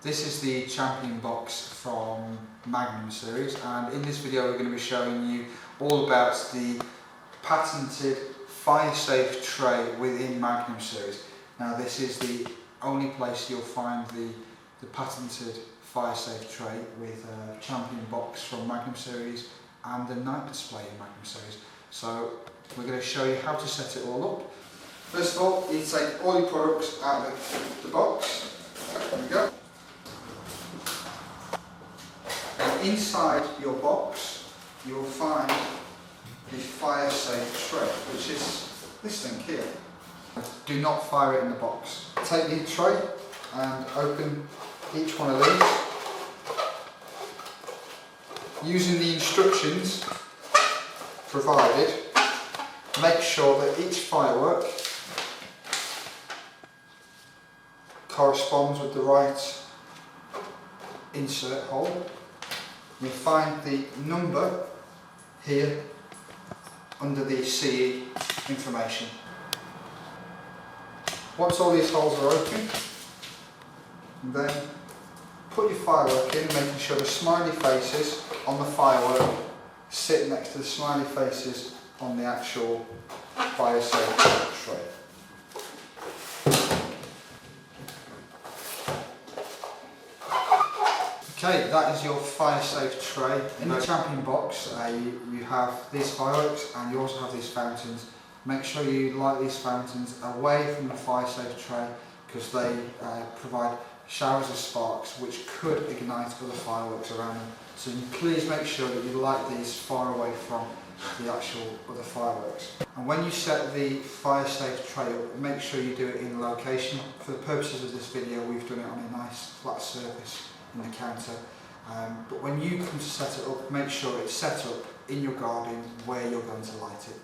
This is the Champion box from Magnum series, and in this video we're going to be showing you all about the patented fire safe tray within Magnum series. Now this is the only place you'll find the patented fire safe tray with a Champion box from Magnum series and the night display in Magnum series. So we're going to show you how to set it all up. First of all, you take all your products out of the box. There we go. And inside your box you will find the fire safe tray, which is this thing here. Do not fire it in the box. Take the tray and open each one of these. Using the instructions provided, make sure that each firework corresponds with the right insert hole. You find the number here under the CE information. Once all these holes are open, then put your firework in, making sure the smiley faces on the firework sit next to the smiley faces on the actual fire safe tray. Okay, that is your fire safe tray. In the Champion box you have these fireworks and you also have these fountains. Make sure you light these fountains away from the fire safe tray because they provide showers of sparks which could ignite other fireworks around them. So please make sure that you light these far away from the actual other fireworks. And when you set the fire safe tray up, make sure you do it in location. For the purposes of this video, we've done it on a nice flat surface in the counter. But when you come to set it up, make sure it's set up in your garden where you're going to light it.